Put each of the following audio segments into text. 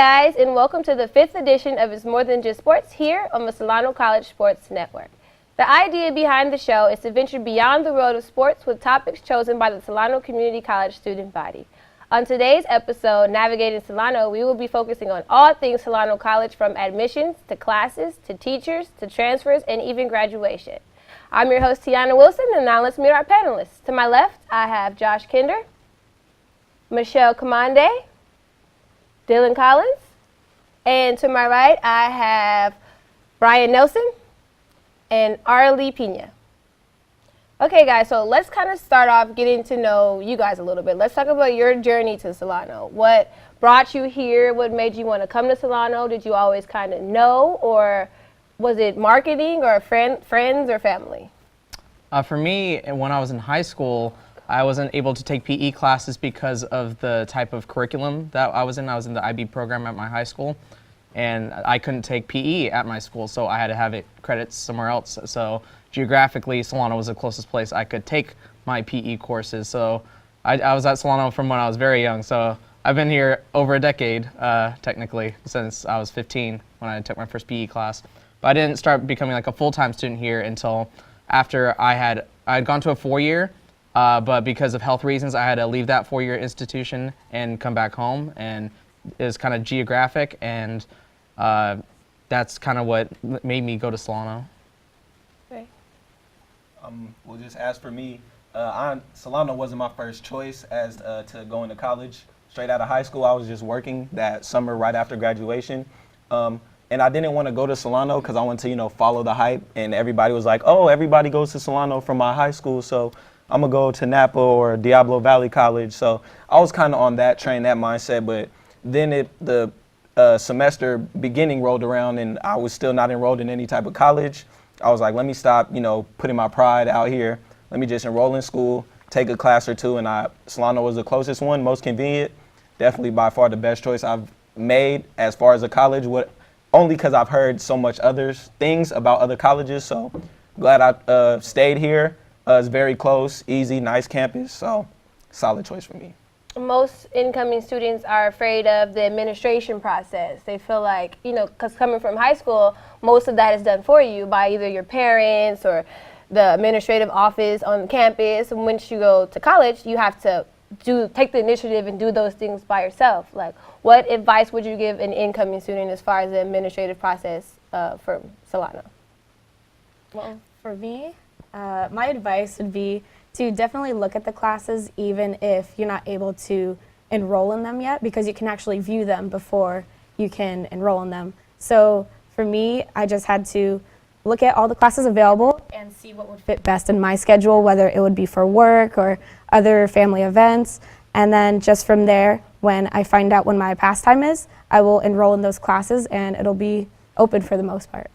guys, and welcome to the 5th edition of It's More Than Just Sports here on the Solano College Sports Network. The idea behind the show is to venture beyond the world of sports with topics chosen by the Solano Community College student body. On today's episode, Navigating Solano, we will be focusing on all things Solano College, from admissions to classes to teachers to transfers and even graduation. I'm your host, Tiana Wilson, and now let's meet our panelists. To my left, I have Josh Kinder, Michelle Commande, Dylan Collins, and to my right, I have Brian Nelson and Arlie Pina. Okay, guys, so let's kind of start off getting to know you guys a little bit. Let's talk about your journey to Solano. What brought you here? What made you want to come to Solano? Did you always kind of know, or was it marketing or friends or family? For me, when I was in high school, I wasn't able to take PE classes because of the type of curriculum that I was in. I was in the IB program at my high school, and I couldn't take PE at my school, so I had to have it credits somewhere else. So geographically, Solano was the closest place I could take my PE courses. So I was at Solano from when I was very young. So I've been here over a decade, technically, since I was 15 when I took my first PE class. But I didn't start becoming like a full-time student here until after I had gone to a 4-year. But because of health reasons, I had to leave that 4-year institution and come back home, and it was kind of geographic, and that's kind of what made me go to Solano. Okay. Well, just as for me, Solano wasn't my first choice as to going to college. Straight out of high school, I was just working that summer right after graduation. And I didn't want to go to Solano because I wanted to, follow the hype, and everybody was like, oh, everybody goes to Solano from my high school, so I'm gonna go to Napa or Diablo Valley College. So I was kind of on that train, that mindset. But then the semester beginning rolled around, and I was still not enrolled in any type of college. I was like, let me stop, putting my pride out here. Let me just enroll in school, take a class or two, and Solano was the closest one, most convenient. Definitely by far the best choice I've made as far as a college. Only because I've heard so much other things about other colleges. So glad I stayed here. It's very close, easy, nice campus, so solid choice for me. Most incoming students are afraid of the administration process. They feel like, because coming from high school, most of that is done for you by either your parents or the administrative office on campus. And once you go to college, you have to take the initiative and do those things by yourself. Like, what advice would you give an incoming student as far as the administrative process for Solano? Well, for me, my advice would be to definitely look at the classes even if you're not able to enroll in them yet, because you can actually view them before you can enroll in them. So for me, I just had to look at all the classes available and see what would fit best in my schedule, whether it would be for work or other family events. And then just from there, when I find out when my pastime is, I will enroll in those classes, and it'll be open for the most part.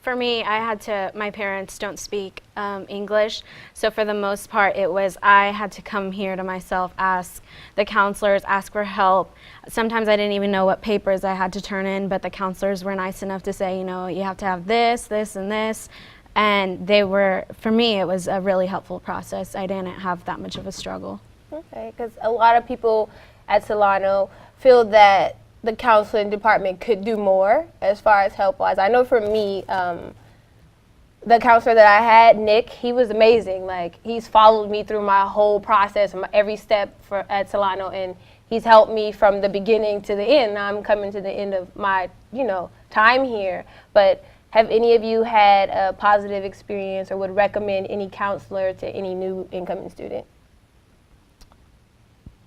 For me, my parents don't speak English, so for the most part I had to come here to myself, ask the counselors, ask for help. Sometimes I didn't even know what papers I had to turn in, but the counselors were nice enough to say, you have to have this, this, and this. And for me, it was a really helpful process. I didn't have that much of a struggle. Okay, because a lot of people at Solano feel that the counseling department could do more as far as help-wise. I know for me, the counselor that I had, Nick, he was amazing. Like, he's followed me through my whole process, every step at Solano, and he's helped me from the beginning to the end. Now I'm coming to the end of my, time here. But have any of you had a positive experience or would recommend any counselor to any new incoming student?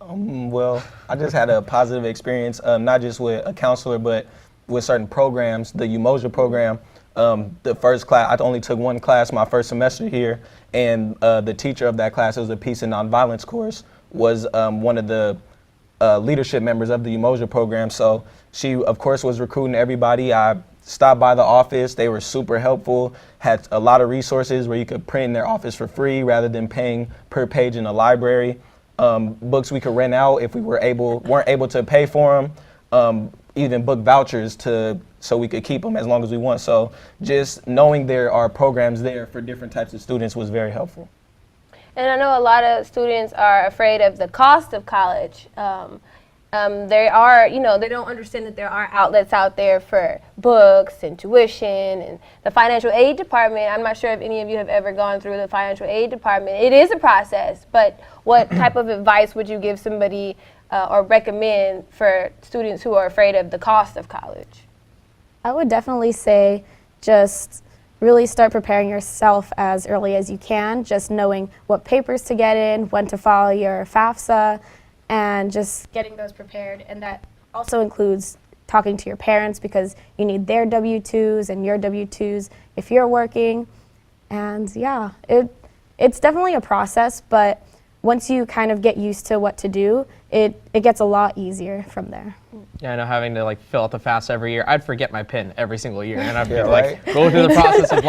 Well, I just had a positive experience, not just with a counselor, but with certain programs. The Umoja program, the first class, I only took one class my first semester here, and the teacher of that class, it was a peace and nonviolence course, was one of the leadership members of the Umoja program. So she, of course, was recruiting everybody. I stopped by the office. They were super helpful, had a lot of resources where you could print in their office for free rather than paying per page in the library. Books we could rent out if we weren't able to pay for them, even book vouchers so we could keep them as long as we want. So just knowing there are programs there for different types of students was very helpful. And I know a lot of students are afraid of the cost of college. They don't understand that there are outlets out there for books and tuition and the financial aid department. I'm not sure if any of you have ever gone through the financial aid department. It is a process, but what type of advice would you give somebody or recommend for students who are afraid of the cost of college? I would definitely say just really start preparing yourself as early as you can, just knowing what papers to get in, when to file your FAFSA, and just getting those prepared. And that also includes talking to your parents because you need their W-2s and your W-2s if you're working. And yeah, it's definitely a process, but once you kind of get used to what to do, it gets a lot easier from there. Yeah, I know having to fill out the FAFSA every year, I'd forget my PIN every single year, and I'd be go through the process of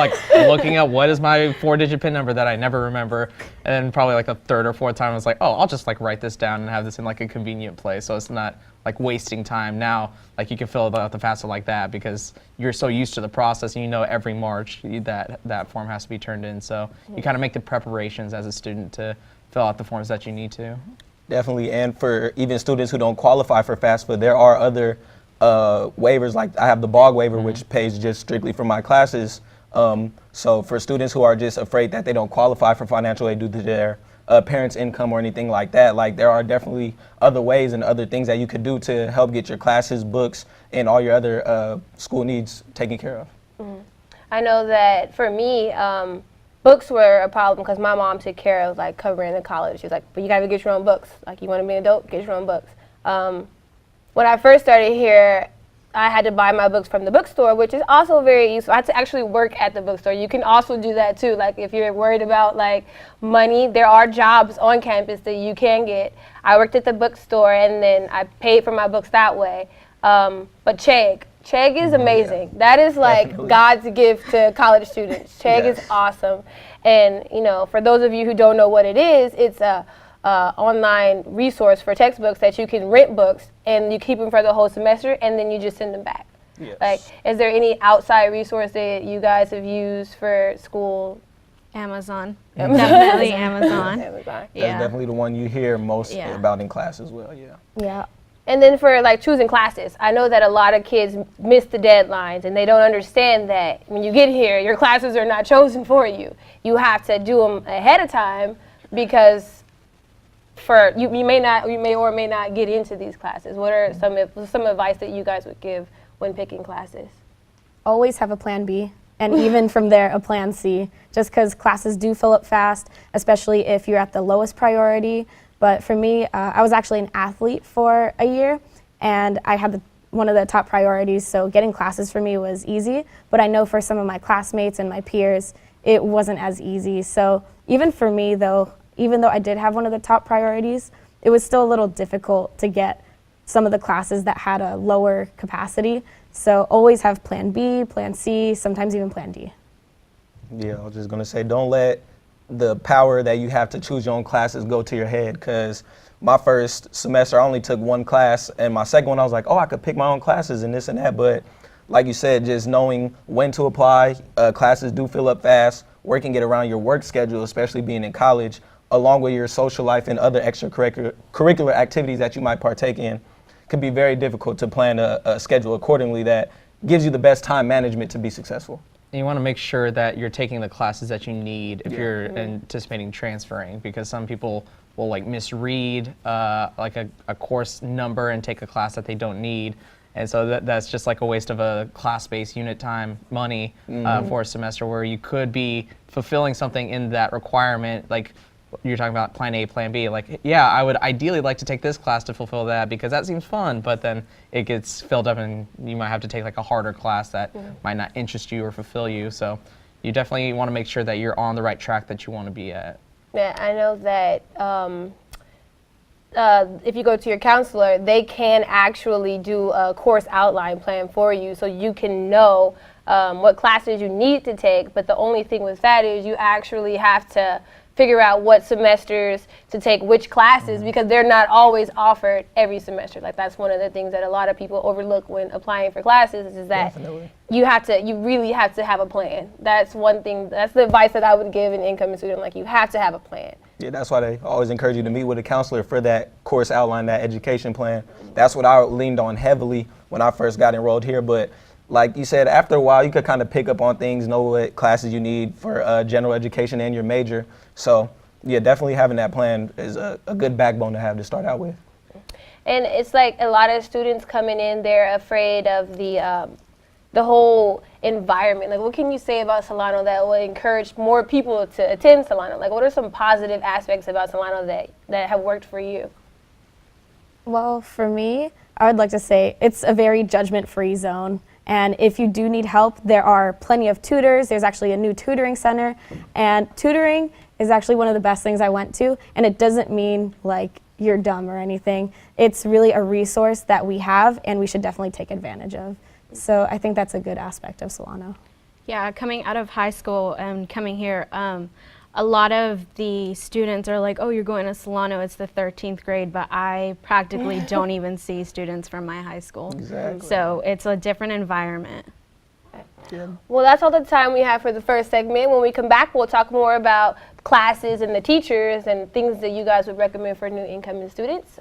looking up what is my 4-digit PIN number that I never remember, and then probably the third or fourth time I was like, oh, I'll just write this down and have this in a convenient place, so it's not wasting time. Now, you can fill out the FAFSA like that because you're so used to the process, and every March that form has to be turned in, so you kind of make the preparations as a student to fill out the forms that you need to. Definitely, and for even students who don't qualify for FAFSA, there are other waivers. I have the BOG waiver, which pays just strictly for my classes. So for students who are just afraid that they don't qualify for financial aid due to their parents' income or anything like that, there are definitely other ways and other things that you could do to help get your classes, books, and all your other school needs taken care of. Mm-hmm. I know that for me, books were a problem because my mom took care of covering the college. She was like, but you gotta get your own books. You want to be an adult, get your own books. When I first started here, I had to buy my books from the bookstore, which is also very useful. I had to actually work at the bookstore. You can also do that too. If you're worried about money, there are jobs on campus that you can get. I worked at the bookstore and then I paid for my books that way. But Chegg is amazing. Yeah. That is God's gift to college students. Chegg is awesome. And, for those of you who don't know what it is, it's a online resource for textbooks that you can rent books and you keep them for the whole semester and then you just send them back. Yes. Is there any outside resource that you guys have used for school? Amazon. Definitely Amazon. That's definitely the one you hear most about in class as well, Yeah. And then for choosing classes, I know that a lot of kids miss the deadlines and they don't understand that when you get here, your classes are not chosen for you. You have to do them ahead of time because you may or may not get into these classes. What are some advice that you guys would give when picking classes? Always have a plan B, and even from there, a plan C, just because classes do fill up fast, especially if you're at the lowest priority. But for me, I was actually an athlete for a year, and I had one of the top priorities, so getting classes for me was easy. But I know for some of my classmates and my peers, it wasn't as easy. So even for me, though, even though I did have one of the top priorities, it was still a little difficult to get some of the classes that had a lower capacity. So always have plan B, plan C, sometimes even plan D. Yeah, I was just going to say, don't let the power that you have to choose your own classes go to your head, because my first semester I only took one class, and my second one I was like, oh, I could pick my own classes and this and that. But like you said, just knowing when to apply, classes do fill up fast, working it around your work schedule, especially being in college, along with your social life and other extracurricular activities that you might partake in, could be very difficult to plan a schedule accordingly that gives you the best time management to be successful. And you want to make sure that you're taking the classes that you need if you're anticipating transferring, because some people will misread a course number and take a class that they don't need. And so that's just a waste of a class-based unit time money for a semester, where you could be fulfilling something in that requirement, you're talking about plan A, plan B. I would ideally like to take this class to fulfill that because that seems fun, but then it gets filled up and you might have to take a harder class that might not interest you or fulfill you. So you definitely want to make sure that you're on the right track that you want to be at. Yeah, I know that if you go to your counselor, they can actually do a course outline plan for you so you can know what classes you need to take, but the only thing with that is you actually have to figure out what semesters to take which classes because they're not always offered every semester. Like that's one of the things that a lot of people overlook when applying for classes is that you really have to have a plan. That's one thing, that's the advice that I would give an incoming student, like you have to have a plan. Yeah, that's why they always encourage you to meet with a counselor for that course outline, that education plan. That's what I leaned on heavily when I first got enrolled here, but like you said, after a while, you could kind of pick up on things, know what classes you need for general education and your major. So, yeah, definitely having that plan is a good backbone to have to start out with. And it's like a lot of students coming in, they're afraid of the whole environment. Like, what can you say about Solano that will encourage more people to attend Solano? Like, what are some positive aspects about Solano that have worked for you? Well, for me, I would like to say it's a very judgment-free zone. And if you do need help, there are plenty of tutors. There's actually a new tutoring center. And tutoring is actually one of the best things I went to. And it doesn't mean like you're dumb or anything. It's really a resource that we have and we should definitely take advantage of. So I think that's a good aspect of Solano. Yeah, coming out of high school and coming here, a lot of the students are like, oh, you're going to Solano, it's the 13th grade, but I practically don't even see students from my high school. Exactly. So it's a different environment. Well, that's all the time we have for the first segment. When we come back, we'll talk more about classes and the teachers and things that you guys would recommend for new incoming students.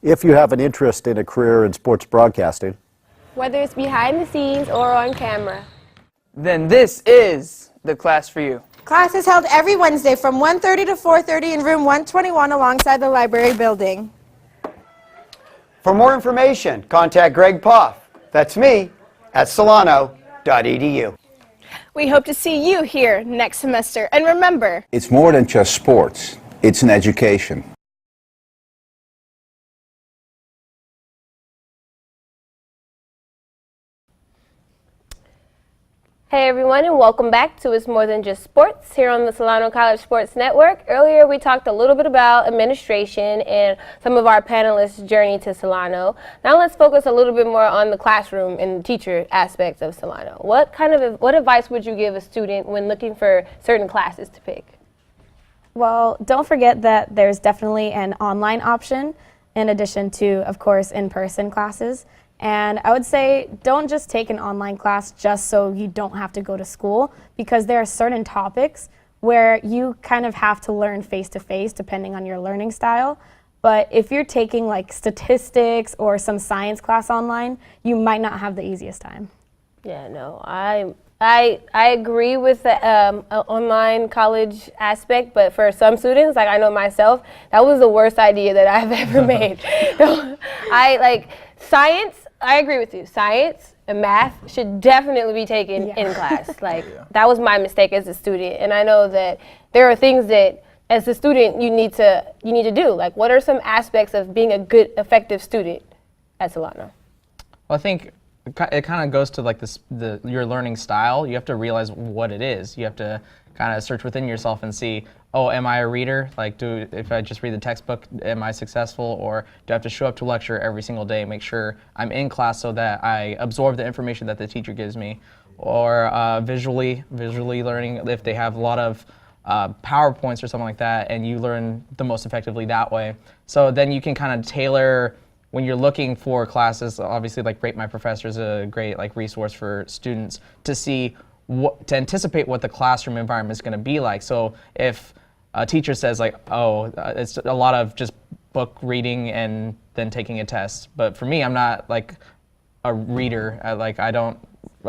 If you have an interest in a career in sports broadcasting, Whether it's behind the scenes or on camera, then this is the class for you. Class is held every Wednesday from 1:30 to 4:30 in room 121 alongside the library building. For more information, contact Greg Poff, that's me, at solano.edu. We hope to see you here next semester. And remember, It's more than just sports, it's an education. Hey everyone, and welcome back to It's More Than Just Sports here on the Solano College Sports Network. Earlier we talked a little bit about administration and some of our panelists' journey to Solano. Now let's focus a little bit more on the classroom and teacher aspects of Solano. What advice would you give a student when looking for certain classes to pick? Well, don't forget that there's definitely an online option in addition to, of course, in-person classes. And I would say don't just take an online class just so you don't have to go to school, because there are certain topics where you kind of have to learn face-to-face depending on your learning style. But if you're taking like statistics or some science class online, you might not have the easiest time. Yeah, no, I agree with the online college aspect, but for some students, like I know myself, that was the worst idea that I've ever made. Science, I agree with you. Science and math should definitely be taken in class. That was my mistake as a student, and I know that there are things that as a student you need to do. Like, what are some aspects of being a good, effective student at Solano? Well, I think it kind of goes to like your learning style. You have to realize what it is. You have to kind of search within yourself and see, oh, am I a reader? Like, if I just read the textbook, am I successful? Or do I have to show up to lecture every single day, make sure I'm in class so that I absorb the information that the teacher gives me? Or visually learning, if they have a lot of PowerPoints or something like that, and you learn the most effectively that way. So then you can kind of tailor, when you're looking for classes, obviously like Rate My Professor is a great like resource for students to see to anticipate what the classroom environment is going to be like. So if a teacher says like, oh, it's a lot of just book reading and then taking a test. But for me, I'm not like a reader. I don't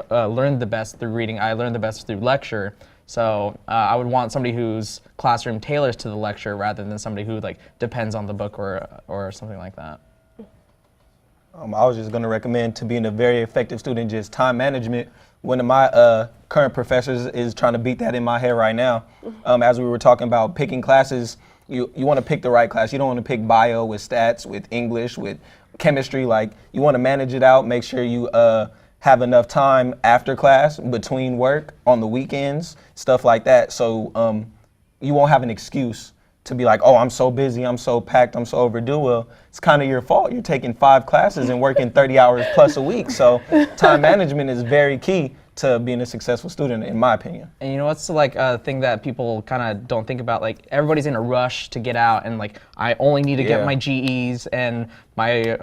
learn the best through reading. I learn the best through lecture. So I would want somebody whose classroom tailors to the lecture rather than somebody who like depends on the book or something like that. I was just going to recommend, to being a very effective student, just time management. One of my current professors is trying to beat that in my head right now. As we were talking about picking classes, you want to pick the right class. You don't want to pick bio with stats, with English, with chemistry. Like, you want to manage it out, make sure you have enough time after class, between work, on the weekends, stuff like that. So you won't have an excuse to be like, oh, I'm so busy, I'm so packed, I'm so overdue. Well, it's kind of your fault. You're taking 5 classes and working 30 hours plus a week. So time management is very key to being a successful student, in my opinion. And you know what's like a thing that people kind of don't think about? Like everybody's in a rush to get out, and like I only need to get my GEs and my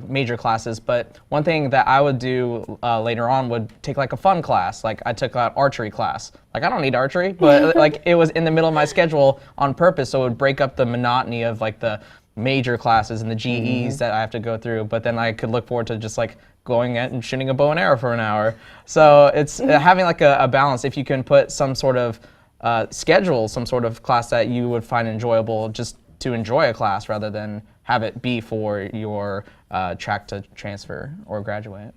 major classes. But one thing that I would do later on would take like a fun class. Like I took an archery class. Like I don't need archery, but like it was in the middle of my schedule on purpose, so it would break up the monotony of like the major classes and the GEs that I have to go through. But then I could look forward to just like going out and shooting a bow and arrow for an hour. So it's having like a balance. If you can put some sort of schedule, some sort of class that you would find enjoyable, just to enjoy a class rather than have it be for your track to transfer or graduate.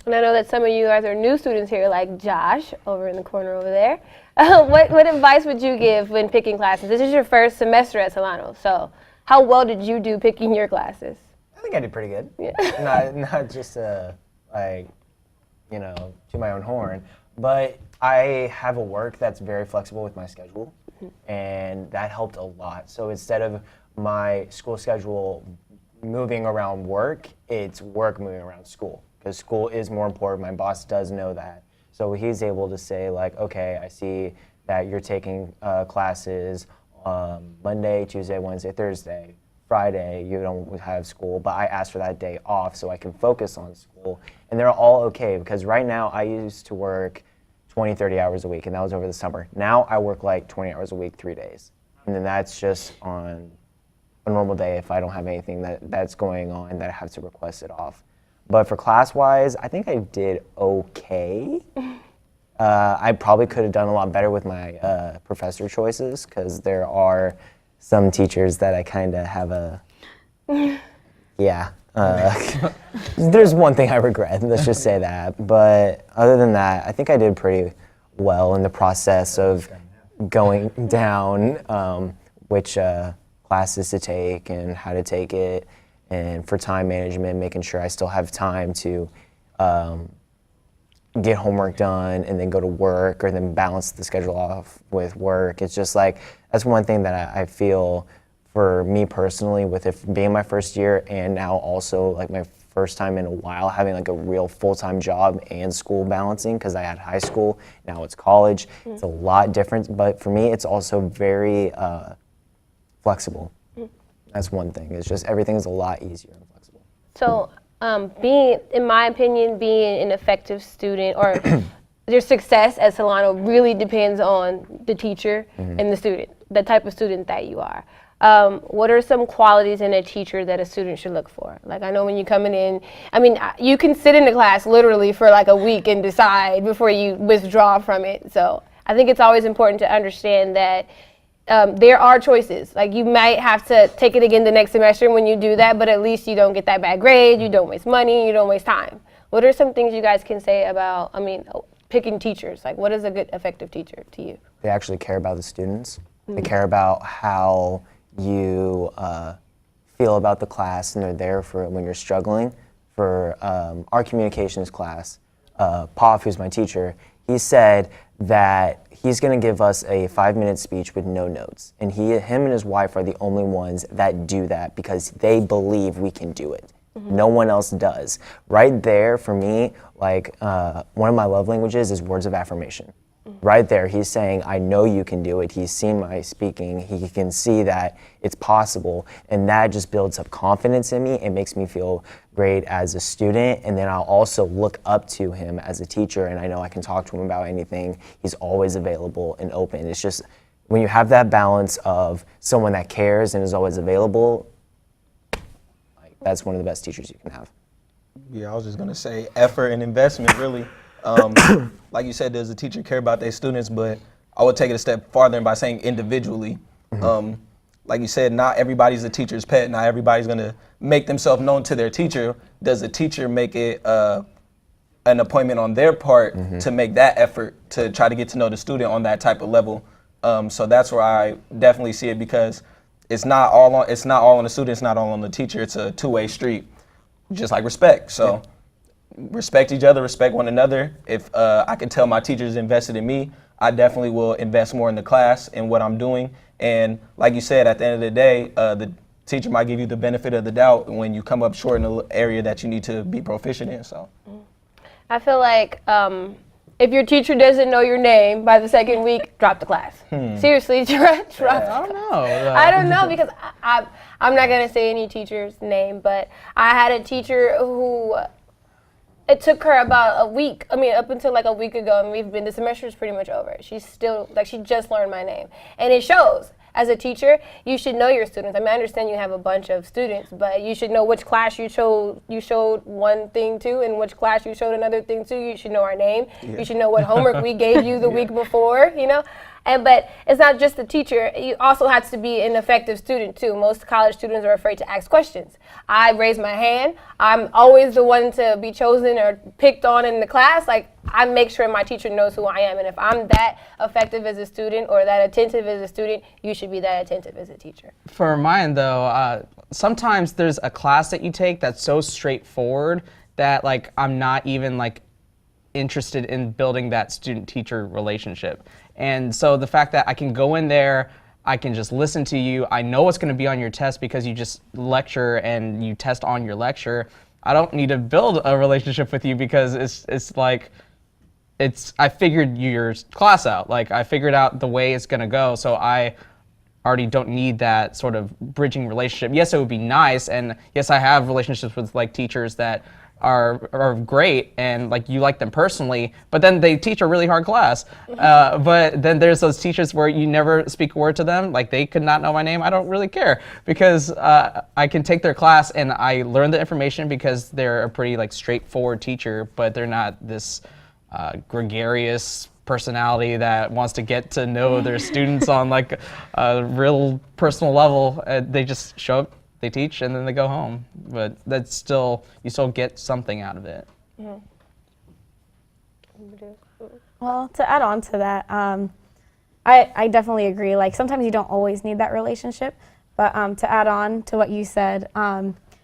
And I know that some of you guys are new students here, like Josh over in the corner over there. What advice would you give when picking classes? This is your first semester at Solano, so how well did you do picking your classes? I think I did pretty good. Yeah. Not just like, you know, to my own horn, but I have a work that's very flexible with my schedule, and that helped a lot. So instead of my school schedule moving around work, it's work moving around school, because school is more important. My boss does know that. So he's able to say like, okay, I see that you're taking classes Monday, Tuesday, Wednesday, Thursday. Friday, you don't have school, but I asked for that day off so I can focus on school. And they're all okay, because right now I used to work 20, 30 hours a week, and that was over the summer. Now I work like 20 hours a week, 3 days. And then that's just on a normal day if I don't have anything that's going on that I have to request it off. But for class-wise, I think I did okay. I probably could have done a lot better with my professor choices, because there are some teachers that I kind of have a, there's one thing I regret, let's just say that. But other than that, I think I did pretty well in the process of going down which classes to take and how to take it, and for time management, making sure I still have time to get homework done and then go to work, or then balance the schedule off with work. It's just like, that's one thing that I feel for me personally, with it being my first year and now also like my first time in a while having like a real full-time job and school balancing, because I had high school, now it's college. It's a lot different, but for me it's also very flexible. That's one thing. It's just everything's a lot easier and flexible. So in my opinion, being an effective student, or your success at Solano, really depends on the teacher and the student, the type of student that you are. What are some qualities in a teacher that a student should look for? Like, I know when you're coming in, I mean, you can sit in the class literally for like a week and decide before you withdraw from it. So I think it's always important to understand that there are choices. Like, you might have to take it again the next semester when you do that, but at least you don't get that bad grade, you don't waste money, you don't waste time. What are some things you guys can say about, picking teachers? Like, what is a good, effective teacher to you? They actually care about the students. They care about how you feel about the class, and they're there for when you're struggling. For our communications class, Pov, who's my teacher, he said that he's going to give us a 5-minute speech with no notes. And him and his wife are the only ones that do that, because they believe we can do it. No one else does. Right there, for me, like one of my love languages is words of affirmation. Right there, he's saying, I know you can do it. He's seen my speaking. He can see that it's possible. And that just builds up confidence in me. It makes me feel great as a student. And then I'll also look up to him as a teacher, and I know I can talk to him about anything. He's always available and open. It's just, when you have that balance of someone that cares and is always available, like, that's one of the best teachers you can have. Yeah, I was just going to say effort and investment, really. Like you said, does the teacher care about their students? But I would take it a step farther by saying individually. Like you said, not everybody's a teacher's pet. Not everybody's going to make themselves known to their teacher. Does the teacher make it an appointment on their part to make that effort to try to get to know the student on that type of level? So that's where I definitely see it, because it's not all on the student, it's not all on the teacher. It's a two-way street, just like respect. So. Respect each other, respect one another. If I can tell my teachers invested in me, I definitely will invest more in the class and what I'm doing. And like you said, at the end of the day, the teacher might give you the benefit of the doubt when you come up short in an area that you need to be proficient in. So, I feel like if your teacher doesn't know your name by the second week, drop the class. Seriously, drop. I don't know. I don't know because I'm not gonna say any teacher's name, but I had a teacher who it took her about a week. I mean, up until like a week ago, and the semester is pretty much over. She's still she just learned my name, and it shows. As a teacher, you should know your students. I mean, I understand you have a bunch of students, but you should know which class you showed one thing to and which class you showed another thing to. You should know our name. Yeah. You should know what homework we gave you the week before, you know? But it's not just the teacher. You also have to be an effective student, too. Most college students are afraid to ask questions. I raise my hand. I'm always the one to be chosen or picked on in the class. Like, I make sure my teacher knows who I am. And if I'm that effective as a student or that attentive as a student, you should be that attentive as a teacher. For mine, though, sometimes there's a class that you take that's so straightforward that, like, I'm not even, like, interested in building that student-teacher relationship. And so the fact that I can go in there, I can just listen to you, I know what's going to be on your test because you just lecture and you test on your lecture. I don't need to build a relationship with you because it's like, I figured your class out. Like, I figured out the way it's going to go, so I already don't need that sort of bridging relationship. Yes, it would be nice, and yes, I have relationships with like teachers that are great and like you like them personally, but then they teach a really hard class. But then there's those teachers where you never speak a word to them, like they could not know my name. I don't really care because I can take their class and I learn the information because they're a pretty like straightforward teacher, but they're not this gregarious personality that wants to get to know their students on like a real personal level. They just show up, they teach, and then they go home. But that's still, you still get something out of it. Well, to add on to that, I definitely agree. Like, sometimes you don't always need that relationship, but to add on to what you said,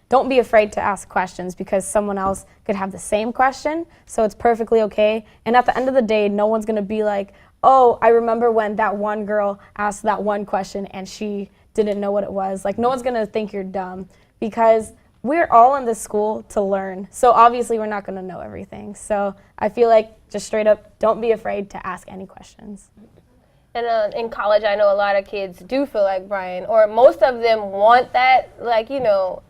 don't be afraid to ask questions because someone else could have the same question, so it's perfectly okay. And at the end of the day, no one's gonna be like, oh, I remember when that one girl asked that one question and she didn't know what it was. Like, no one's gonna think you're dumb because we're all in this school to learn. So obviously we're not gonna know everything. So I feel like just straight up, don't be afraid to ask any questions. And in college, I know a lot of kids do feel like Brian, or most of them want that, like, you know,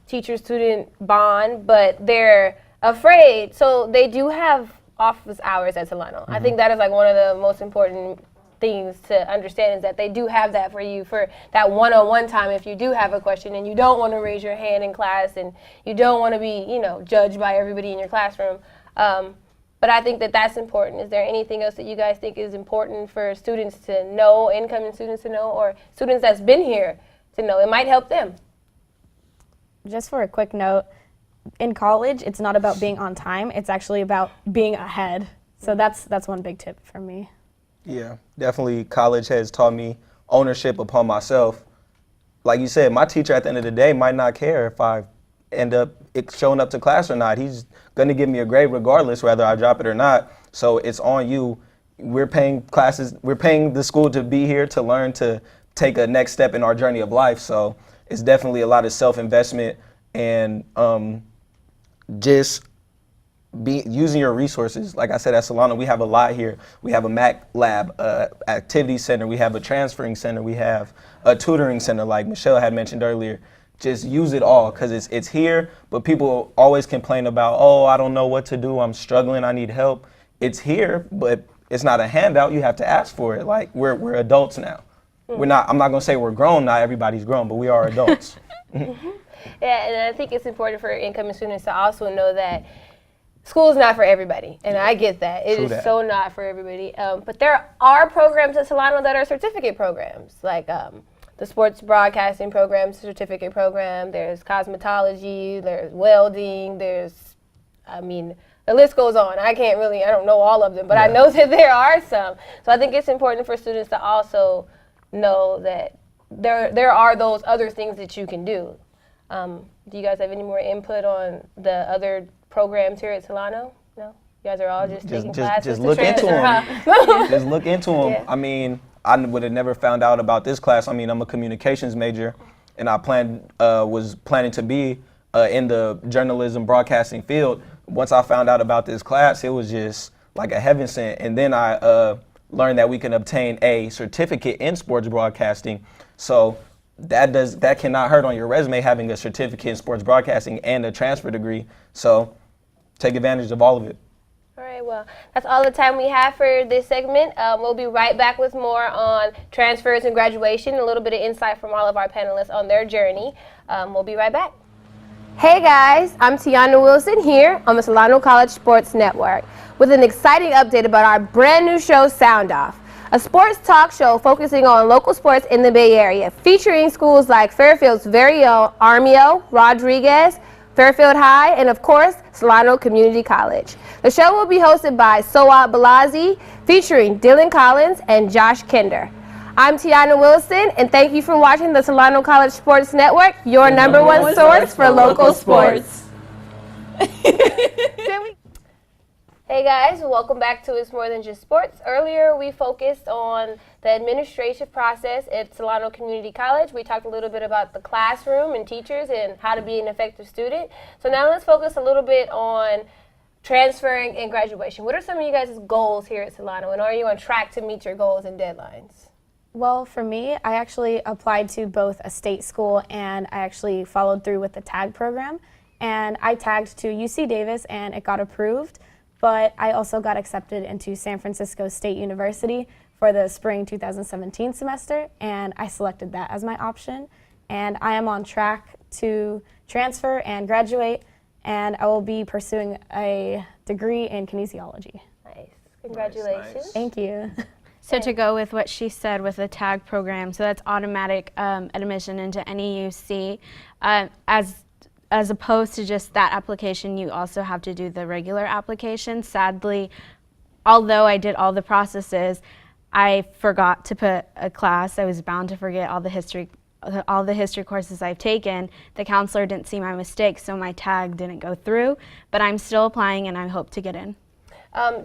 teacher-student bond, but they're afraid. So they do have office hours at Solano. I think that is like one of the most important things to understand is that they do have that for you for that one-on-one time if you do have a question and you don't want to raise your hand in class and you don't want to be, you know, judged by everybody in your classroom. But I think that that's important. Is there anything else that you guys think is important for students to know, incoming students to know, or students that's been here to know? It might help them. Just for a quick note, in college, it's not about being on time. It's actually about being ahead. So that's one big tip for me. Yeah, definitely college has taught me ownership upon myself. Like you said, my teacher at the end of the day might not care if I end up showing up to class or not. He's going to give me a grade regardless whether I drop it or not. So it's on you. We're paying classes, we're paying the school to be here to learn to take a next step in our journey of life. So it's definitely a lot of self-investment and just using your resources. Like I said, at Solano, we have a lot here. We have a Mac lab, activity center, we have a transferring center, we have a tutoring center like Michelle had mentioned earlier. Just use it all because it's here, but people always complain about, oh, I don't know what to do, I'm struggling, I need help. It's here, but it's not a handout, you have to ask for it. Like, we're adults now. I'm not gonna say we're grown, not everybody's grown, but we are adults. Yeah, and I think it's important for incoming students to also know that school is not for everybody, and I get that. It is so not for everybody. But there are programs at Solano that are certificate programs, like the sports broadcasting program, certificate program. There's cosmetology, there's welding, there's, I mean, the list goes on. I don't know all of them, but I know that there are some. So I think it's important for students to also know that there are those other things that you can do. Do you guys have any more input on the other programs here at Solano? No? You guys are all just taking classes just to look into transfer, them. huh? Just look into them. Yeah. I mean, I would have never found out about this class. I mean, I'm a communications major, and I was planning to be in the journalism broadcasting field. Once I found out about this class, it was just like a heaven sent. And then I learned that we can obtain a certificate in sports broadcasting. So that cannot hurt on your resume, having a certificate in sports broadcasting and a transfer degree. So take advantage of all of it. All right, well, that's all the time we have for this segment. We'll be right back with more on transfers and graduation, a little bit of insight from all of our panelists on their journey. We'll be right back. Hey guys, I'm Tiana Wilson here on the Solano College Sports Network with an exciting update about our brand new show, Sound Off, a sports talk show focusing on local sports in the Bay Area, featuring schools like Fairfield's very own Armio, Rodriguez, Fairfield High, and of course, Solano Community College. The show will be hosted by Soat Balazi, featuring Dylan Collins and Josh Kinder. I'm Tiana Wilson, and thank you for watching the Solano College Sports Network, your number one source for local sports. Hey guys, welcome back to It's More Than Just Sports. Earlier we focused on the administrative process at Solano Community College. We talked a little bit about the classroom and teachers and how to be an effective student. So now let's focus a little bit on transferring and graduation. What are some of you guys' goals here at Solano, and are you on track to meet your goals and deadlines? Well, for me, I actually applied to both a state school and I actually followed through with the tag program. And I tagged to UC Davis and it got approved. But I also got accepted into San Francisco State University for the spring 2017 semester, and I selected that as my option. And I am on track to transfer and graduate, and I will be pursuing a degree in kinesiology. Nice. Congratulations. Nice. Thank you. So to go with what she said with the tag program, so that's automatic admission into any UC. As opposed to just that application, you also have to do the regular application. Sadly, although I did all the processes, I forgot to put a class. I was bound to forget all the history courses I've taken. The counselor didn't see my mistake, so my tag didn't go through. But I'm still applying, and I hope to get in.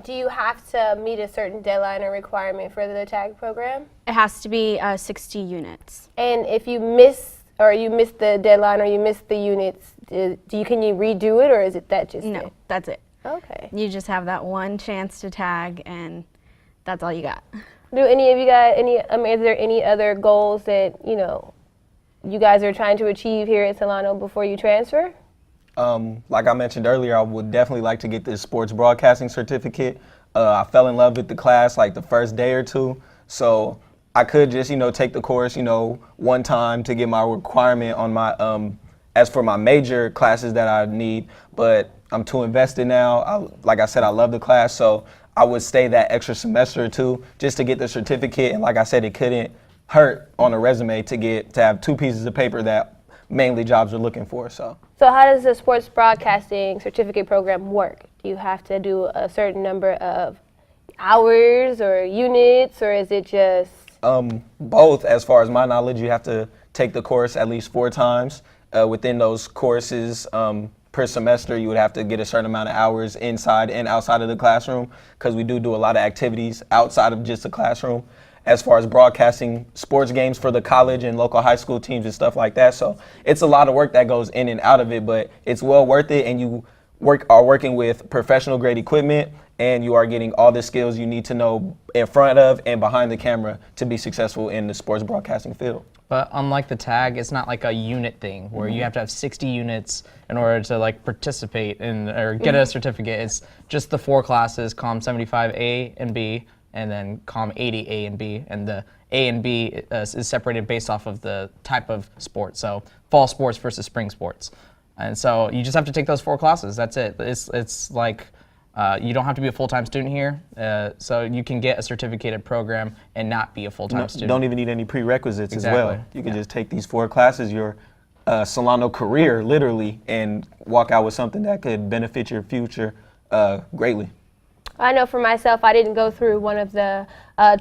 Do you have to meet a certain deadline or requirement for the tag program? It has to be 60 units. And if you miss the deadline or you miss the units, can you redo it, or is it that just No, it? that's it. Okay. You just have that one chance to tag, and that's all you got. Do any of you guys, is there any other goals that, you guys are trying to achieve here at Solano before you transfer? Like I mentioned earlier, I would definitely like to get this sports broadcasting certificate. I fell in love with the class like the first day or two, so I could just, take the course, one time to get my requirement on my, as for my major classes that I need, but I'm too invested now. Like I said, I love the class, so I would stay that extra semester or two just to get the certificate. And like I said, it couldn't hurt on a resume to have two pieces of paper that mainly jobs are looking for. So how does the sports broadcasting certificate program work? Do you have to do a certain number of hours or units, or is it just? Both. As far as my knowledge, you have to take the course at least 4 times. Within those courses, per semester, you would have to get a certain amount of hours inside and outside of the classroom, because we do a lot of activities outside of just the classroom as far as broadcasting sports games for the college and local high school teams and stuff like that. So it's a lot of work that goes in and out of it, but it's well worth it, and you are working with professional grade equipment, and you are getting all the skills you need to know in front of and behind the camera to be successful in the sports broadcasting field. But unlike the tag, it's not like a unit thing where you have to have 60 units in order to participate or get a certificate. It's just the 4 classes, COM 75A and B, and then COM 80A and B. And the A and B is separated based off of the type of sport. So fall sports versus spring sports. And so you just have to take those 4 classes. That's it. It's like you don't have to be a full-time student here, so you can get a certificated program and not be a full-time student. Don't even need any prerequisites as Exactly. well. You can just take these 4 classes, your Solano career, literally, and walk out with something that could benefit your future greatly. I know for myself, I didn't go through one of the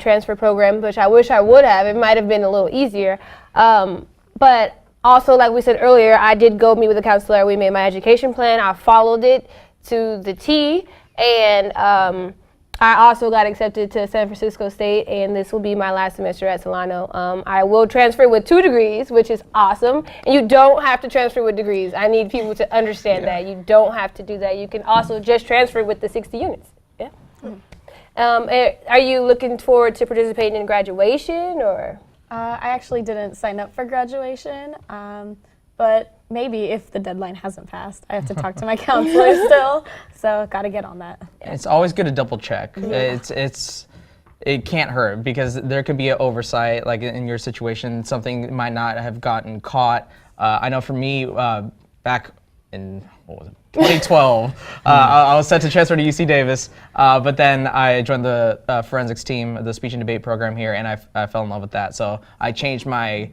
transfer programs, which I wish I would have. It might have been a little easier. But also, like we said earlier, I did go meet with a counselor. We made my education plan. I followed it to the T, and I I also got accepted to San Francisco State, and this will be my last semester at Solano. I will transfer with 2 degrees, which is awesome. And you don't have to transfer with degrees. I need people to understand that. You don't have to do that. You can also just transfer with the 60 units. Yeah. Are you looking forward to participating in graduation, or? I actually didn't sign up for graduation, but maybe if the deadline hasn't passed. I have to talk to my counselor still, so got to get on that. It's always good to double check. It can't hurt because there could be an oversight, like in your situation, something might not have gotten caught. I know for me, back in, 2012, I was set to transfer to UC Davis, but then I joined the forensics team, the speech and debate program here, and I fell in love with that. So I changed my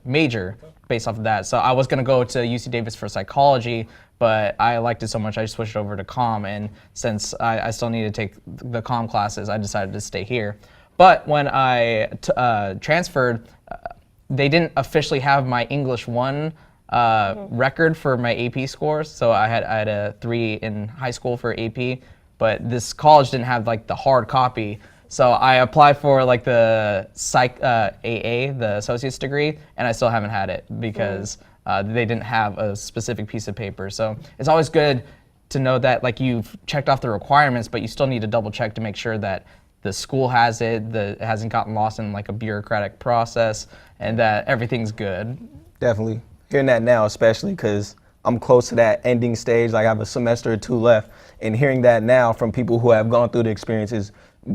major based off of that. So I was going to go to UC Davis for psychology, but I liked it so much I just switched over to comm, and since I still need to take the comm classes, I decided to stay here. But when I transferred, they didn't officially have my English 1 record for my AP scores, so I had a 3 in high school for AP, but this college didn't have like the hard copy. So I applied for like the psych AA, the associate's degree, and I still haven't had it because they didn't have a specific piece of paper. So it's always good to know that like you've checked off the requirements, but you still need to double check to make sure that the school has it, it hasn't gotten lost in like a bureaucratic process, and that everything's good. Definitely. Hearing that now, especially because I'm close to that ending stage, like I have a semester or 2 left, and hearing that now from people who have gone through the experience is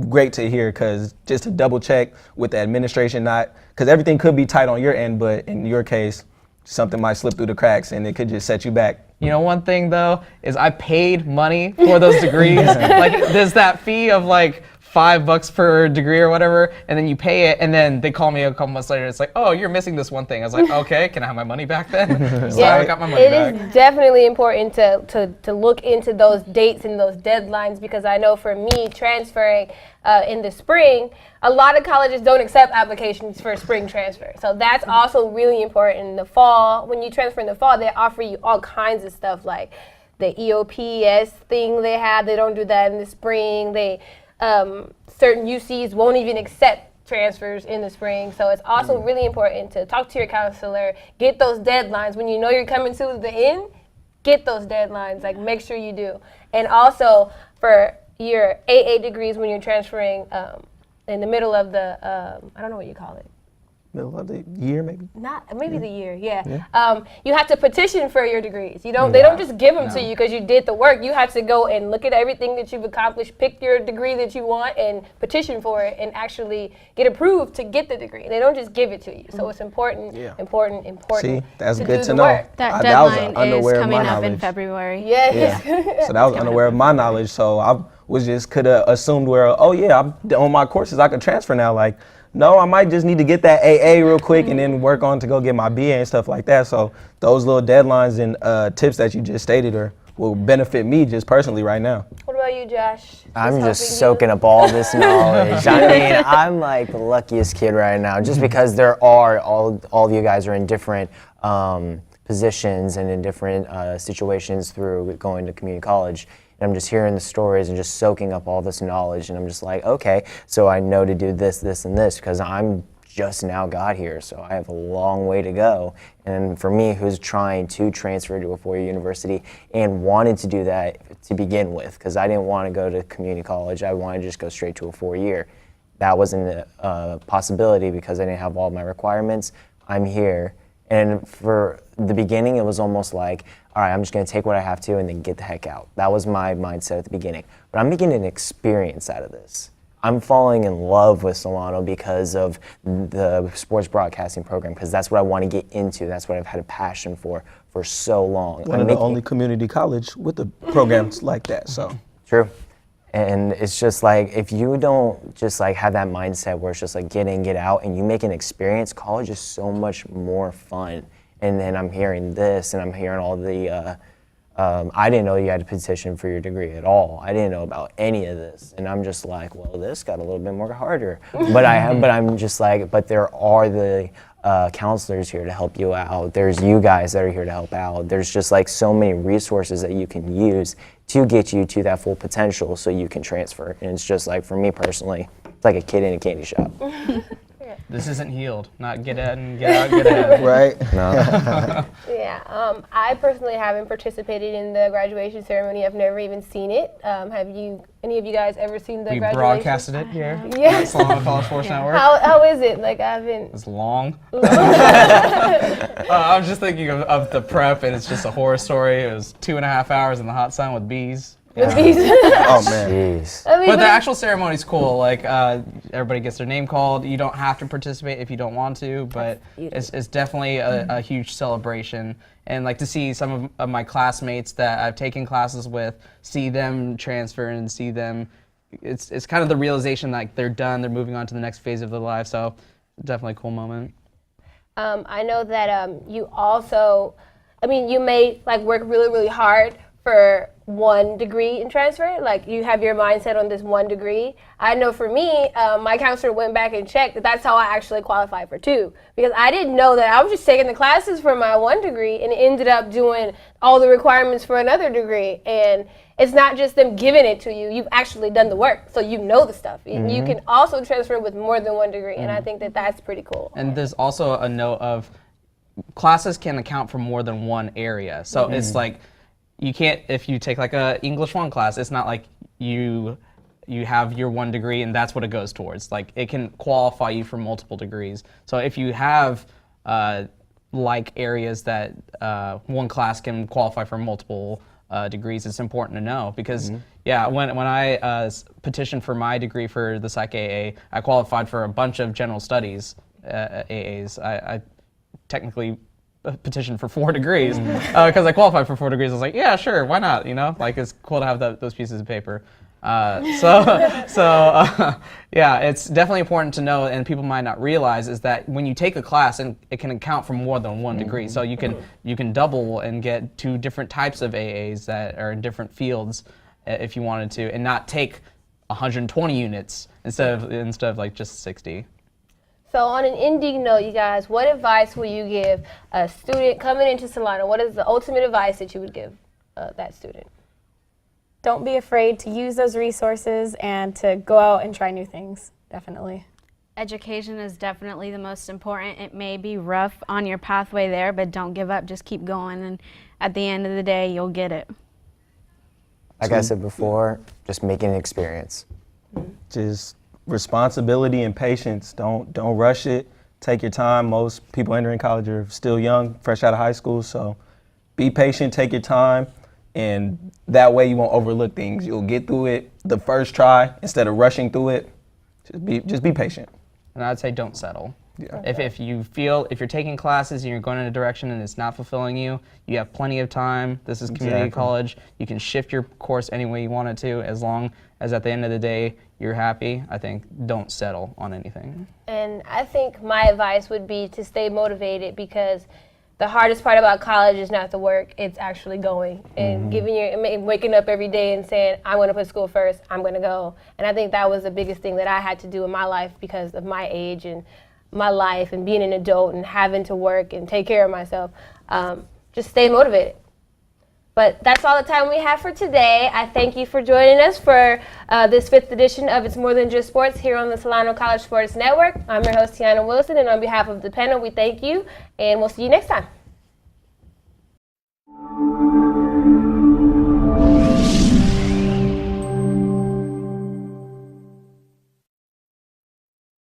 great to hear, because just to double check with the administration, because everything could be tight on your end, but in your case, something might slip through the cracks and it could just set you back. You know, one thing though, is I paid money for those degrees. Like there's that fee of like $5 per degree or whatever, and then you pay it, and then they call me a couple months later. It's like, oh, you're missing this one thing. I was like, okay, can I have my money back then? So I got my money back. It is definitely important to look into those dates and those deadlines, because I know for me, transferring in the spring, a lot of colleges don't accept applications for spring transfer. So that's also really important. In the fall, when you transfer in the fall, they offer you all kinds of stuff like the EOPS thing they have. They don't do that in the spring. Certain UCs won't even accept transfers in the spring. So it's also really important to talk to your counselor, get those deadlines. When you know you're coming to the end, get those deadlines, like make sure you do. And also for your AA degrees, when you're transferring in the middle of the, I don't know what you call it. Middle of the year, maybe? Maybe the year, yeah. You have to petition for your degrees. They don't just give them to you because you did the work. You have to go and look at everything that you've accomplished, pick your degree that you want, and petition for it, and actually get approved to get the degree. They don't just give it to you. So it's important. See, that's to good do to the know. work. That that was deadline is unaware of coming my up knowledge. in February. Yeah. So that was unaware of my knowledge. So I was just could have assumed where, oh yeah, I'm on my courses, I can transfer now. Like, no, I might just need to get that AA real quick and then work on to go get my BA and stuff like that. So those little deadlines and tips that you just stated will benefit me just personally right now. What about you, Josh? I'm just soaking up all this knowledge. I mean, I'm like the luckiest kid right now, just because there are all of you guys are in different positions and in different situations through going to community college. And I'm just hearing the stories and just soaking up all this knowledge, and I'm just like, okay, so I know to do this, this, and this, because I'm just now got here, so I have a long way to go. And for me, who's trying to transfer to a 4-year university and wanted to do that to begin with, because I didn't want to go to community college, I wanted to just go straight to a 4-year. That wasn't a possibility because I didn't have all my requirements. I'm here. And for the beginning, it was almost like, all right, I'm just going to take what I have to and then get the heck out. That was my mindset at the beginning. But I'm making an experience out of this. I'm falling in love with Solano because of the sports broadcasting program, because that's what I want to get into. That's what I've had a passion for so long. One of the only community college with the programs like that, so. True. And it's just like, if you don't just like have that mindset where it's just like get in, get out, and you make an experience, college is so much more fun. And then I'm hearing this, and I'm hearing all the, I didn't know you had to petition for your degree at all. I didn't know about any of this. And I'm just like, well, this got a little bit more harder. But I'm just like, but there are the counselors here to help you out. There's you guys that are here to help out. There's just like so many resources that you can use to get you to that full potential so you can transfer. And it's just like, for me personally, it's like a kid in a candy shop. This isn't healed. Not get in, get out, get ahead. Right? No. Yeah, I personally haven't participated in the graduation ceremony. I've never even seen it. Have you? Any of you guys ever seen the We graduation? broadcasted it here. Yes. Solano College Sports Network. How is it? Like, I haven't. It's long. I was just thinking of the prep, and it's just a horror story. It was 2.5 hours in the hot sun with bees. With these. Oh, man. Jeez. I mean, But the actual ceremony's cool. Like, everybody gets their name called. You don't have to participate if you don't want to, but it's definitely a huge celebration. And like to see some of my classmates that I've taken classes with, see them transfer and see them, it's kind of the realization like they're done, they're moving on to the next phase of their life. So definitely a cool moment. I know that you also, you may like work really, really hard for one degree in transfer. Like, you have your mindset on this one degree. I know for me, my counselor went back and checked that that's how I actually qualified for 2, because I didn't know that. I was just taking the classes for my 1 degree and ended up doing all the requirements for another degree. And it's not just them giving it to you, you've actually done the work, so you know the stuff. Mm-hmm. You can also transfer with more than 1 degree, and I think that that's pretty cool. And there's also a note of classes can account for more than one area. So it's like, you can't, if you take like a English 1 class, it's not like you have your 1 degree and that's what it goes towards. Like, it can qualify you for multiple degrees. So if you have like areas that one class can qualify for multiple degrees, it's important to know, because yeah, when I petitioned for my degree for the Psych AA, I qualified for a bunch of general studies AAs. I technically petition for 4 degrees because I qualified for 4 degrees. I was like, yeah, sure, why not? You know, like, it's cool to have those pieces of paper. Yeah, it's definitely important to know, and people might not realize, is that when you take a class, and it can account for more than 1 degree. So you can double and get 2 different types of AAs that are in different fields if you wanted to, and not take 120 units instead of like just 60. So on an ending note, you guys, what advice will you give a student coming into Solano? What is the ultimate advice that you would give that student? Don't be afraid to use those resources and to go out and try new things, definitely. Education is definitely the most important. It may be rough on your pathway there, but don't give up, just keep going, and at the end of the day, you'll get it. Like I said before, just make it an experience. Just responsibility and patience. Don't rush it. Take your time. Most people entering college are still young, fresh out of high school, so be patient, take your time, and that way you won't overlook things. You'll get through it the first try instead of rushing through it. Just be patient. And I'd say don't settle. Yeah. If you're taking classes and you're going in a direction and it's not fulfilling you, you have plenty of time. This is community college. You can shift your course any way you want it to, as long as at the end of the day you're happy. I think don't settle on anything. And I think my advice would be to stay motivated, because the hardest part about college is not the work, it's actually going and waking up every day and saying, I'm going to put school first, I'm going to go. And I think that was the biggest thing that I had to do in my life because of my age and my life and being an adult and having to work and take care of myself. Just stay motivated. But that's all the time we have for today. I thank you for joining us for this 5th edition of It's More Than Just Sports here on the Solano College Sports Network. I'm your host, Tiana Wilson, and on behalf of the panel, we thank you, and we'll see you next time.